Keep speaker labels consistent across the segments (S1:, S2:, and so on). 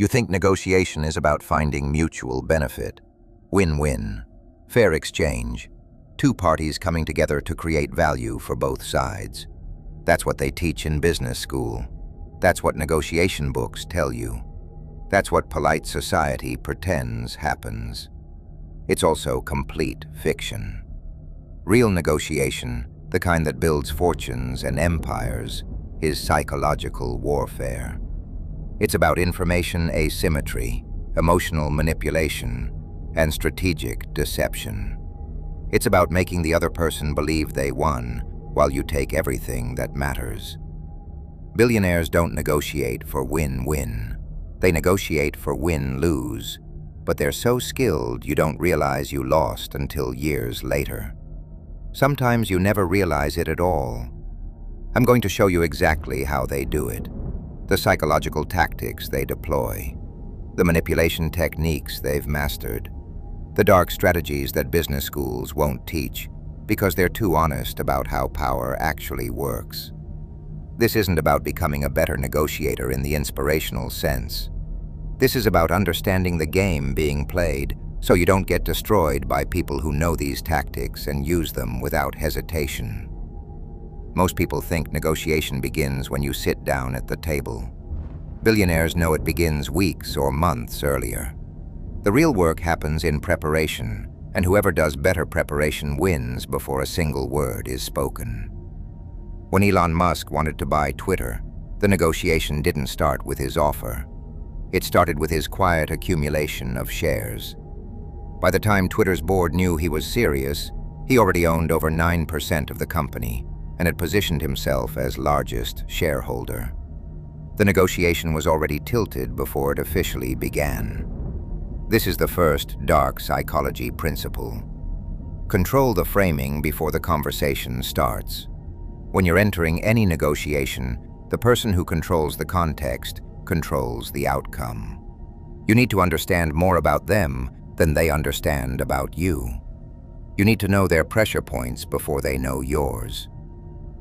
S1: You think negotiation is about finding mutual benefit. Win-win. Fair exchange. Two parties coming together to create value for both sides. That's what they teach in business school. That's what negotiation books tell you. That's what polite society pretends happens. It's also complete fiction. Real negotiation, the kind that builds fortunes and empires, is psychological warfare. It's about information asymmetry, emotional manipulation, and strategic deception. It's about making the other person believe they won while you take everything that matters. Billionaires don't negotiate for win-win. They negotiate for win-lose, but they're so skilled you don't realize you lost until years later. Sometimes you never realize it at all. I'm going to show you exactly how they do it, the psychological tactics they deploy, the manipulation techniques they've mastered, the dark strategies that business schools won't teach because they're too honest about how power actually works. This isn't about becoming a better negotiator in the inspirational sense. This is about understanding the game being played so you don't get destroyed by people who know these tactics and use them without hesitation. Most people think negotiation begins when you sit down at the table. Billionaires know it begins weeks or months earlier. The real work happens in preparation, and whoever does better preparation wins before a single word is spoken. When Elon Musk wanted to buy Twitter, the negotiation didn't start with his offer. It started with his quiet accumulation of shares. By the time Twitter's board knew he was serious, he already owned over 9% of the company and had positioned himself as largest shareholder. The negotiation was already tilted before it officially began. This is the first dark psychology principle. Control the framing before the conversation starts. When you're entering any negotiation, the person who controls the context controls the outcome. You need to understand more about them than they understand about you. You need to know their pressure points before they know yours.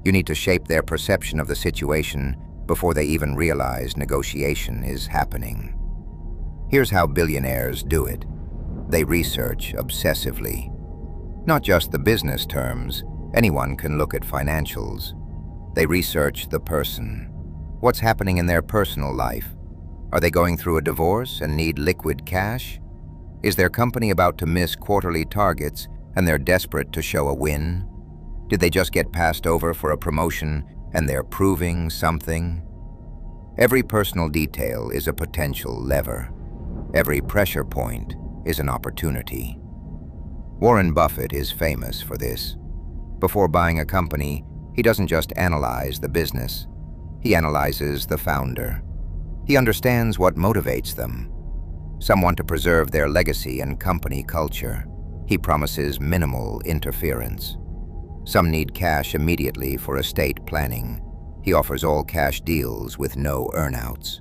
S1: You need to shape their perception of the situation before they even realize negotiation is happening. Here's how billionaires do it. They research obsessively. Not just the business terms, anyone can look at financials. They research the person. What's happening in their personal life? Are they going through a divorce and need liquid cash? Is their company about to miss quarterly targets and they're desperate to show a win? Did they just get passed over for a promotion and they're proving something? Every personal detail is a potential lever. Every pressure point is an opportunity. Warren Buffett is famous for this. Before buying a company, he doesn't just analyze the business. He analyzes the founder. He understands what motivates them. Some want to preserve their legacy and company culture. He promises minimal interference. Some need cash immediately for estate planning. He offers all-cash deals with no earnouts.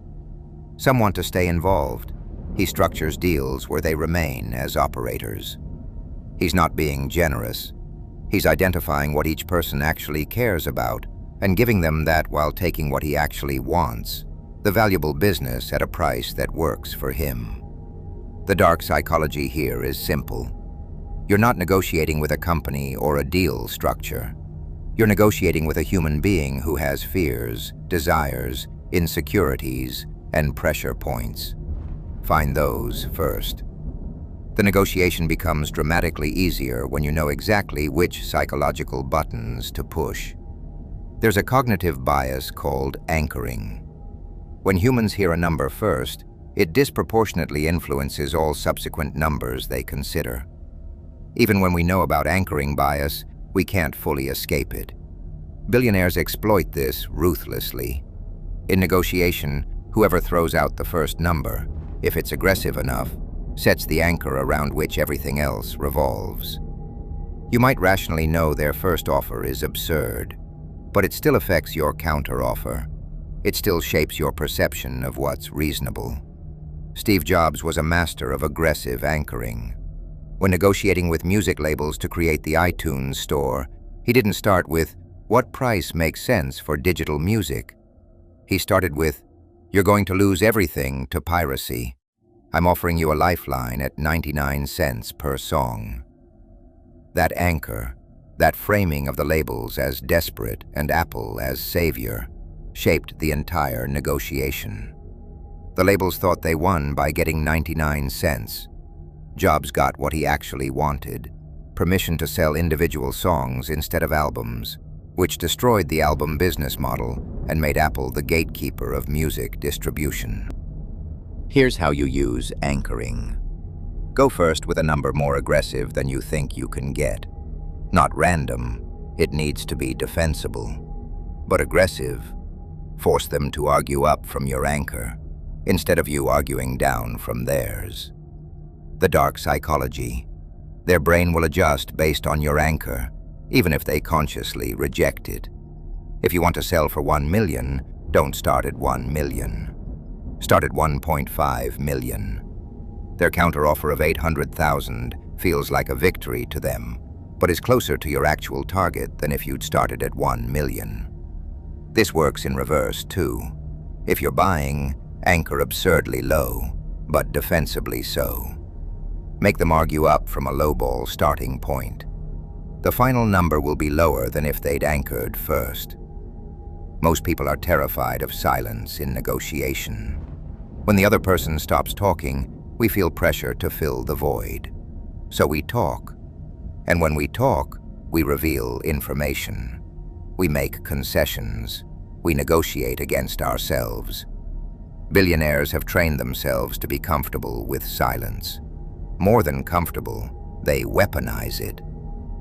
S1: Some want to stay involved. He structures deals where they remain as operators. He's not being generous. He's identifying what each person actually cares about and giving them that while taking what he actually wants, the valuable business at a price that works for him. The dark psychology here is simple. You're not negotiating with a company or a deal structure. You're negotiating with a human being who has fears, desires, insecurities, and pressure points. Find those first. The negotiation becomes dramatically easier when you know exactly which psychological buttons to push. There's a cognitive bias called anchoring. When humans hear a number first, it disproportionately influences all subsequent numbers they consider. Even when we know about anchoring bias, we can't fully escape it. Billionaires exploit this ruthlessly. In negotiation, whoever throws out the first number, if it's aggressive enough, sets the anchor around which everything else revolves. You might rationally know their first offer is absurd, but it still affects your counteroffer. It still shapes your perception of what's reasonable. Steve Jobs was a master of aggressive anchoring. When negotiating with music labels to create the iTunes store, he didn't start with, "What price makes sense for digital music?" He started with, You're going to lose everything to piracy. I'm offering you a lifeline at 99 cents per song. That anchor, that framing of the labels as desperate and Apple as savior, shaped the entire negotiation. The labels thought they won by getting 99 cents. Jobs got what he actually wanted, permission to sell individual songs instead of albums, which destroyed the album business model and made Apple the gatekeeper of music distribution. Here's how you use anchoring. Go first with a number more aggressive than you think you can get. Not random, it needs to be defensible. But aggressive, force them to argue up from your anchor, instead of you arguing down from theirs. The dark psychology. Their brain will adjust based on your anchor, even if they consciously reject it. If you want to sell for 1 million, don't start at 1 million. Start at 1.5 million. Their counteroffer of 800,000 feels like a victory to them, but is closer to your actual target than if you'd started at 1 million. This works in reverse too. If you're buying, anchor absurdly low, but defensively so. Make them argue up from a lowball starting point. The final number will be lower than if they'd anchored first. Most people are terrified of silence in negotiation. When the other person stops talking, we feel pressure to fill the void. So we talk. And when we talk, we reveal information. We make concessions. We negotiate against ourselves. Billionaires have trained themselves to be comfortable with silence. More than comfortable, they weaponize it.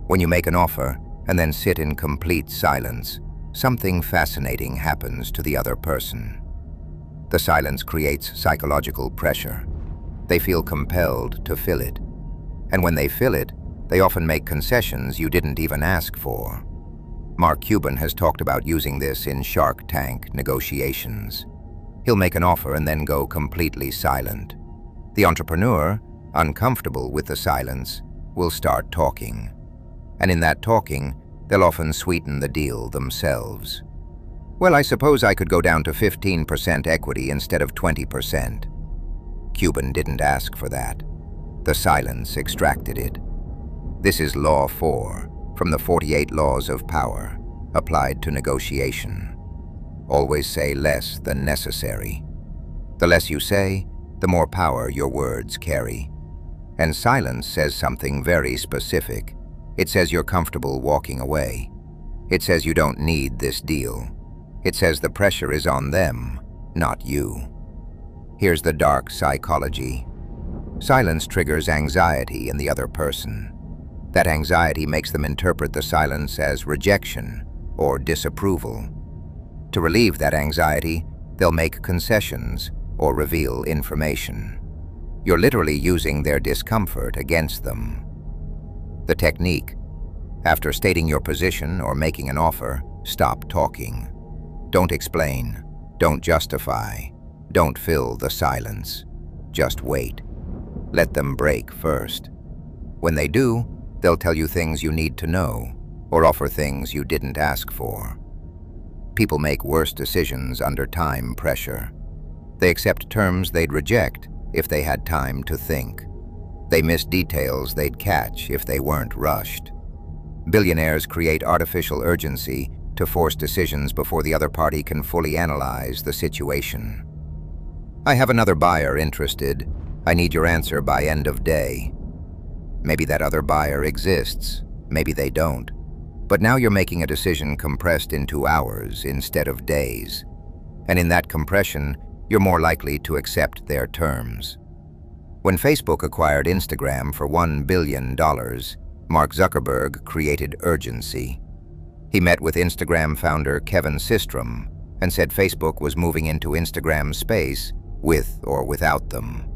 S1: When you make an offer and then sit in complete silence, something fascinating happens to the other person. The silence creates psychological pressure. They feel compelled to fill it. And when they fill it, they often make concessions you didn't even ask for. Mark Cuban has talked about using this in Shark Tank negotiations. He'll make an offer and then go completely silent. The entrepreneur, uncomfortable with the silence, will start talking. And in that talking, they'll often sweeten the deal themselves. Well, I suppose I could go down to 15% equity instead of 20%. Cuban didn't ask for that. The silence extracted it. This is Law 4 from the 48 Laws of Power, applied to negotiation. Always say less than necessary. The less you say, the more power your words carry. And silence says something very specific. It says you're comfortable walking away. It says you don't need this deal. It says the pressure is on them, not you. Here's the dark psychology. Silence triggers anxiety in the other person. That anxiety makes them interpret the silence as rejection or disapproval. To relieve that anxiety, they'll make concessions or reveal information. You're literally using their discomfort against them. The technique: after stating your position or making an offer, stop talking. Don't explain, don't justify, don't fill the silence. Just wait. Let them break first. When they do, they'll tell you things you need to know, or offer things you didn't ask for. People make worse decisions under time pressure. They accept terms they'd reject if they had time to think. They miss details they'd catch if they weren't rushed. Billionaires create artificial urgency to force decisions before the other party can fully analyze the situation. I have another buyer interested. I need your answer by end of day. Maybe that other buyer exists, maybe they don't. But now you're making a decision compressed into hours instead of days. And in that compression, you're more likely to accept their terms. When Facebook acquired Instagram for $1 billion, Mark Zuckerberg created urgency. He met with Instagram founder Kevin Systrom and said Facebook was moving into Instagram space with or without them.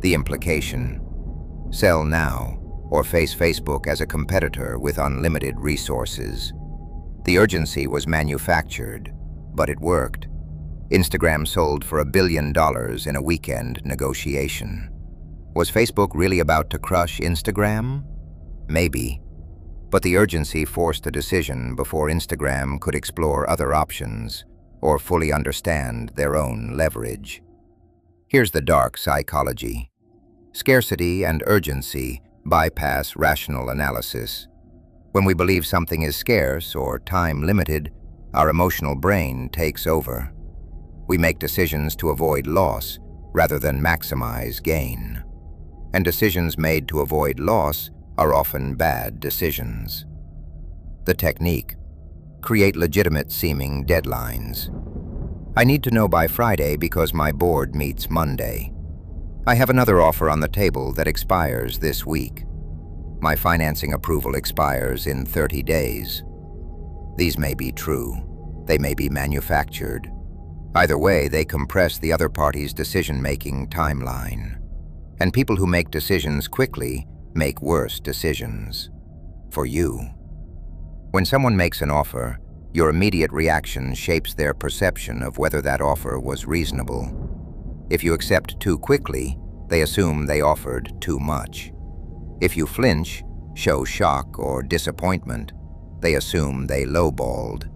S1: The implication: sell now or face Facebook as a competitor with unlimited resources. The urgency was manufactured, but it worked. Instagram sold for $1 billion in a weekend negotiation. Was Facebook really about to crush Instagram? Maybe. But the urgency forced a decision before Instagram could explore other options. or fully understand their own leverage. Here's the dark psychology. Scarcity and urgency bypass rational analysis. When we believe something is scarce or time-limited, our emotional brain takes over. We make decisions to avoid loss rather than maximize gain. And decisions made to avoid loss are often bad decisions. The technique: create legitimate-seeming deadlines. I need to know by Friday because my board meets Monday. I have another offer on the table that expires this week. My financing approval expires in 30 days. These may be true. They may be manufactured. Either way, they compress the other party's decision-making timeline. And people who make decisions quickly make worse decisions. For you. When someone makes an offer, your immediate reaction shapes their perception of whether that offer was reasonable. If you accept too quickly, they assume they offered too much. If you flinch, show shock or disappointment, they assume they lowballed.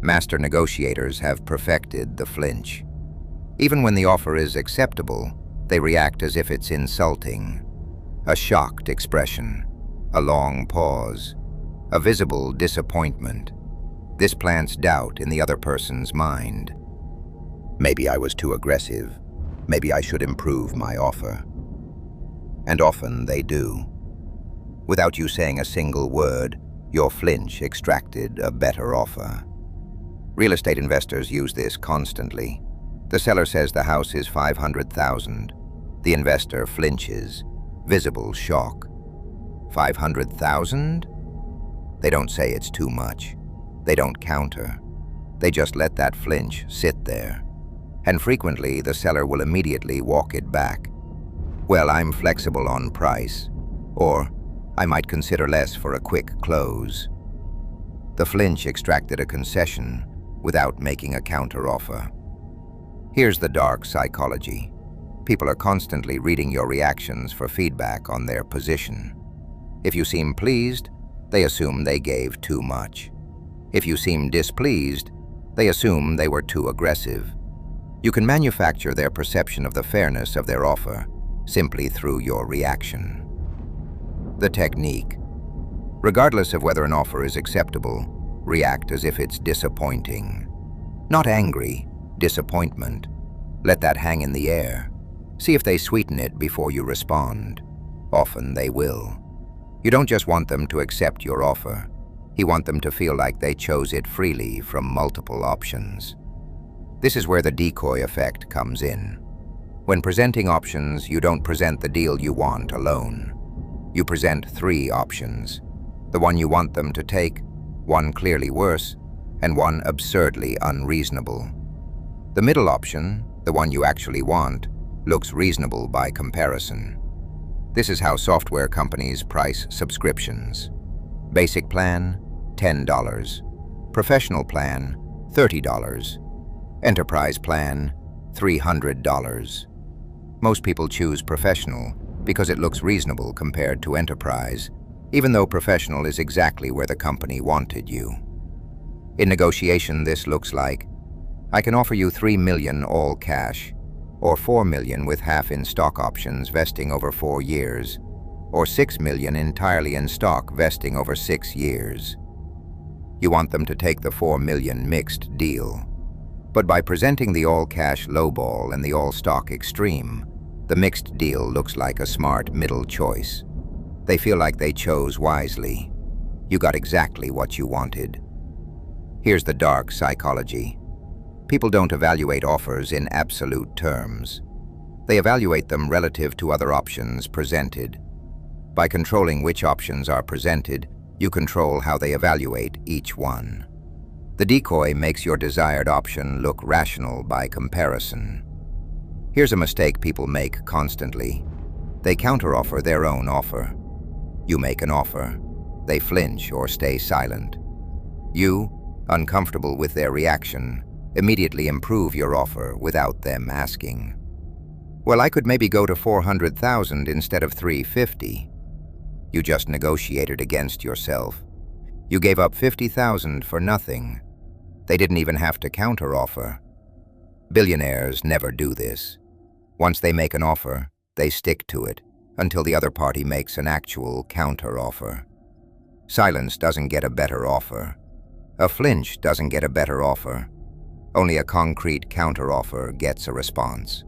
S1: Master negotiators have perfected the flinch. Even when the offer is acceptable, they react as if it's insulting. A shocked expression, a long pause, a visible disappointment. This plants doubt in the other person's mind. Maybe I was too aggressive. Maybe I should improve my offer. And often they do. Without you saying a single word, your flinch extracted a better offer. Real estate investors use this constantly. The seller says the house is $500,000. The investor flinches. Visible shock. $500,000? They don't say it's too much. They don't counter. They just let that flinch sit there. And frequently, the seller will immediately walk it back. Well, I'm flexible on price. Or, I might consider less for a quick close. The flinch extracted a concession without making a counteroffer. Here's the dark psychology. People are constantly reading your reactions for feedback on their position. If you seem pleased, they assume they gave too much. If you seem displeased, they assume they were too aggressive. You can manufacture their perception of the fairness of their offer simply through your reaction. The technique: regardless of whether an offer is acceptable, react as if it's disappointing. Not angry, disappointment. Let that hang in the air. See if they sweeten it before you respond. Often they will. You don't just want them to accept your offer. You want them to feel like they chose it freely from multiple options. This is where the decoy effect comes in. When presenting options, you don't present the deal you want alone. You present 3 options. The one you want them to take, one clearly worse, and one absurdly unreasonable. The middle option, the one you actually want, looks reasonable by comparison. This is how software companies price subscriptions. Basic plan, $10. Professional plan, $30. Enterprise plan, $300. Most people choose professional because it looks reasonable compared to enterprise, even though professional is exactly where the company wanted you. In negotiation, this looks like, I can offer you $3 million all cash, or $4 million with half in stock options vesting over 4 years, or $6 million entirely in stock vesting over 6 years. You want them to take the $4 million mixed deal. But by presenting the all-cash lowball and the all-stock extreme, the mixed deal looks like a smart middle choice. They feel like they chose wisely. You got exactly what you wanted. Here's the dark psychology. People don't evaluate offers in absolute terms. They evaluate them relative to other options presented. By controlling which options are presented, you control how they evaluate each one. The decoy makes your desired option look rational by comparison. Here's a mistake people make constantly. They counteroffer their own offer. You make an offer. They flinch or stay silent. You, uncomfortable with their reaction, immediately improve your offer without them asking. Well, I could maybe go to $400,000 instead of $350. You just negotiated against yourself. You gave up $50,000 for nothing. They didn't even have to counteroffer. Billionaires never do this. Once they make an offer, they stick to it until the other party makes an actual counteroffer. Silence doesn't get a better offer. A flinch doesn't get a better offer. Only a concrete counteroffer gets a response.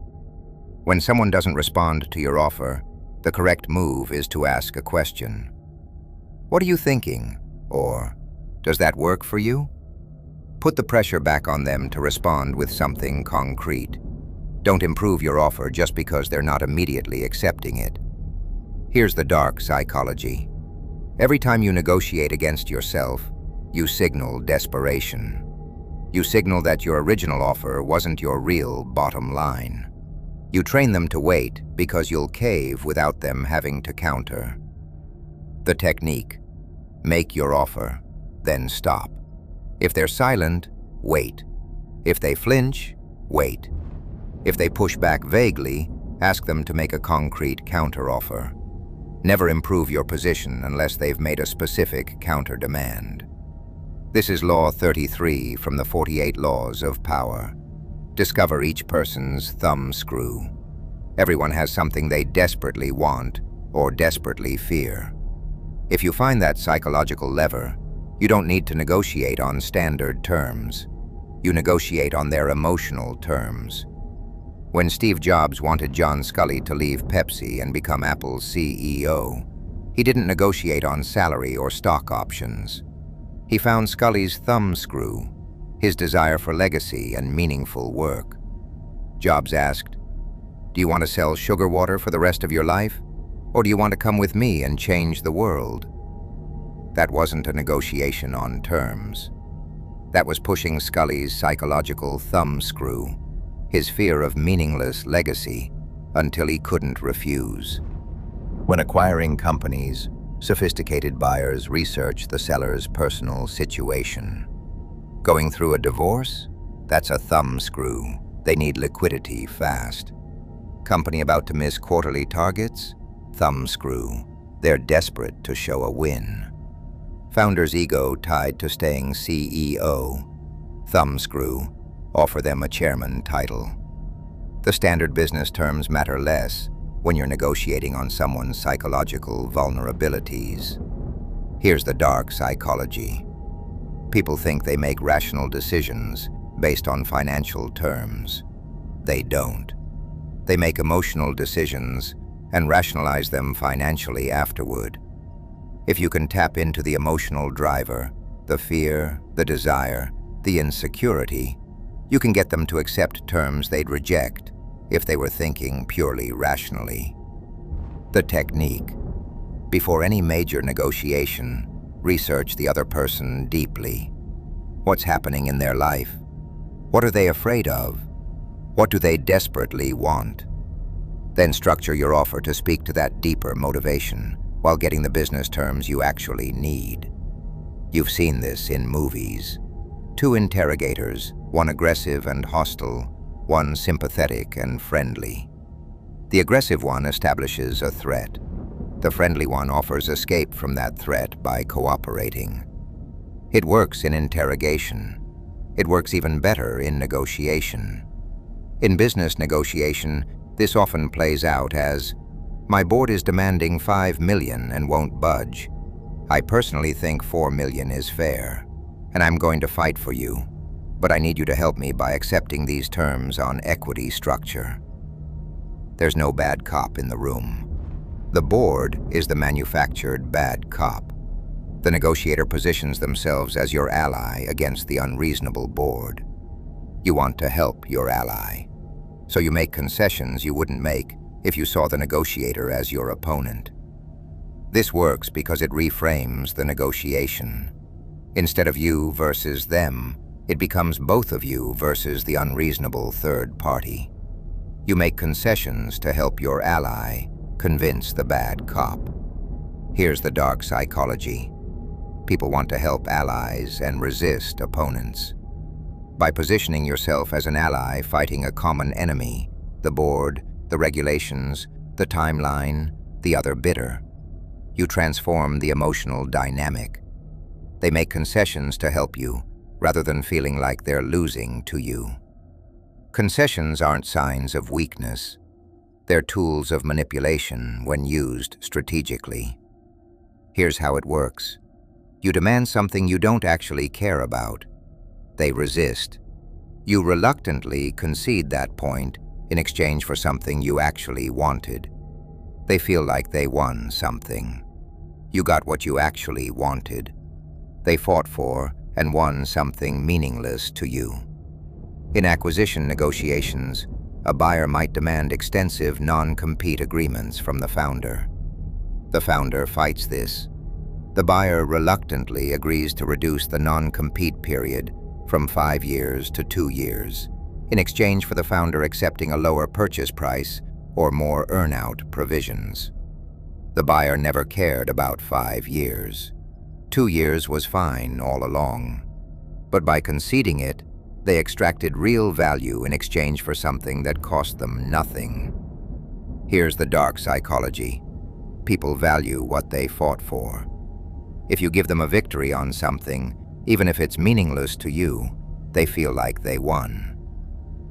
S1: When someone doesn't respond to your offer, the correct move is to ask a question. What are you thinking? Or, does that work for you? Put the pressure back on them to respond with something concrete. Don't improve your offer just because they're not immediately accepting it. Here's the dark psychology. Every time you negotiate against yourself, you signal desperation. You signal that your original offer wasn't your real bottom line. You train them to wait because you'll cave without them having to counter. The technique: make your offer, then stop. If they're silent, wait. If they flinch, wait. If they push back vaguely, ask them to make a concrete counteroffer. Never improve your position unless they've made a specific counter-demand. This is Law 33 from the 48 Laws of Power. Discover each person's thumbscrew. Everyone has something they desperately want or desperately fear. If you find that psychological lever, you don't need to negotiate on standard terms. You negotiate on their emotional terms. When Steve Jobs wanted John Sculley to leave Pepsi and become Apple's CEO, he didn't negotiate on salary or stock options. He found Sculley's thumbscrew, his desire for legacy and meaningful work. Jobs asked, "Do you want to sell sugar water for the rest of your life? Or do you want to come with me and change the world?" That wasn't a negotiation on terms. That was pushing Sculley's psychological thumbscrew, his fear of meaningless legacy, until he couldn't refuse. When acquiring companies, sophisticated buyers research the seller's personal situation. Going through a divorce? That's a thumbscrew. They need liquidity fast. Company about to miss quarterly targets? Thumbscrew. They're desperate to show a win. Founder's ego tied to staying CEO? Thumbscrew. Offer them a chairman title. The standard business terms matter less when you're negotiating on someone's psychological vulnerabilities. Here's the dark psychology. People think they make rational decisions based on financial terms. They don't. They make emotional decisions and rationalize them financially afterward. If you can tap into the emotional driver, the fear, the desire, the insecurity, you can get them to accept terms they'd reject if they were thinking purely rationally. The technique: before any major negotiation, research the other person deeply. What's happening in their life? What are they afraid of? What do they desperately want? Then structure your offer to speak to that deeper motivation while getting the business terms you actually need. You've seen this in movies. Two interrogators, one aggressive and hostile, one sympathetic and friendly. The aggressive one establishes a threat. The friendly one offers escape from that threat by cooperating. It works in interrogation. It works even better in negotiation. In business negotiation, this often plays out as, "My board is demanding $5 million and won't budge. I personally think $4 million is fair, and I'm going to fight for you, but I need you to help me by accepting these terms on equity structure." There's no bad cop in the room. The board is the manufactured bad cop. The negotiator positions themselves as your ally against the unreasonable board. You want to help your ally, so you make concessions you wouldn't make if you saw the negotiator as your opponent. This works because it reframes the negotiation. Instead of you versus them, it becomes both of you versus the unreasonable third party. You make concessions to help your ally convince the bad cop. Here's the dark psychology. People want to help allies and resist opponents. By positioning yourself as an ally fighting a common enemy, the board, the regulations, the timeline, the other bidder, you transform the emotional dynamic. They make concessions to help you, rather than feeling like they're losing to you. Concessions aren't signs of weakness. They're tools of manipulation when used strategically. Here's how it works. You demand something you don't actually care about. They resist. You reluctantly concede that point in exchange for something you actually wanted. They feel like they won something. You got what you actually wanted. They fought for and won something meaningless to you. In acquisition negotiations, a buyer might demand extensive non-compete agreements from the founder. The founder fights this. The buyer reluctantly agrees to reduce the non-compete period from 5 years to 2 years, in exchange for the founder accepting a lower purchase price or more earn-out provisions. The buyer never cared about 5 years. 2 years was fine all along. But by conceding it, they extracted real value in exchange for something that cost them nothing. Here's the dark psychology. People value what they fought for. If you give them a victory on something, even if it's meaningless to you, they feel like they won.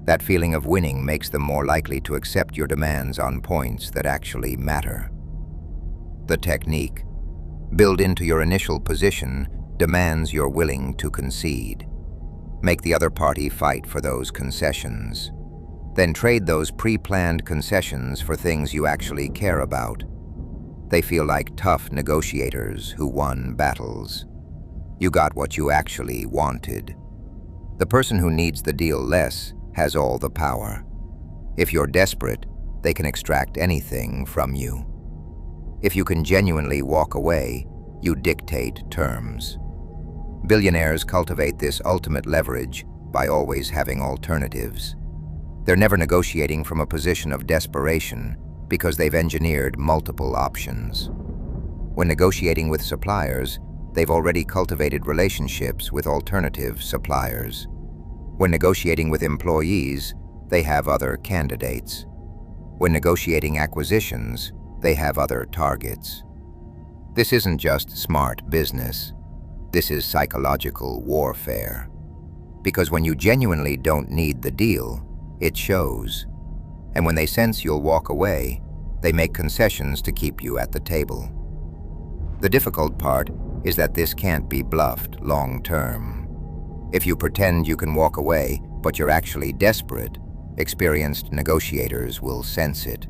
S1: That feeling of winning makes them more likely to accept your demands on points that actually matter. The technique, built into your initial position, demands you're willing to concede. Make the other party fight for those concessions. Then trade those pre-planned concessions for things you actually care about. They feel like tough negotiators who won battles. You got what you actually wanted. The person who needs the deal less has all the power. If you're desperate, they can extract anything from you. If you can genuinely walk away, you dictate terms. Billionaires cultivate this ultimate leverage by always having alternatives. They're never negotiating from a position of desperation because they've engineered multiple options. When negotiating with suppliers, they've already cultivated relationships with alternative suppliers. When negotiating with employees, they have other candidates. When negotiating acquisitions, they have other targets. This isn't just smart business. This is psychological warfare. Because when you genuinely don't need the deal, it shows. And when they sense you'll walk away, they make concessions to keep you at the table. The difficult part is that this can't be bluffed long-term. If you pretend you can walk away, but you're actually desperate, experienced negotiators will sense it.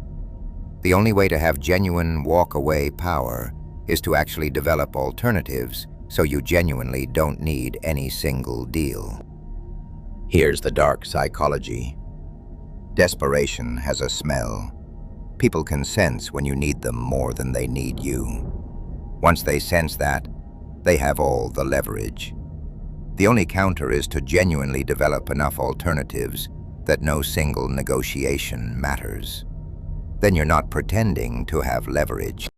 S1: The only way to have genuine walk-away power is to actually develop alternatives so you genuinely don't need any single deal. Here's the dark psychology. Desperation has a smell. People can sense when you need them more than they need you. Once they sense that, they have all the leverage. The only counter is to genuinely develop enough alternatives that no single negotiation matters. Then you're not pretending to have leverage.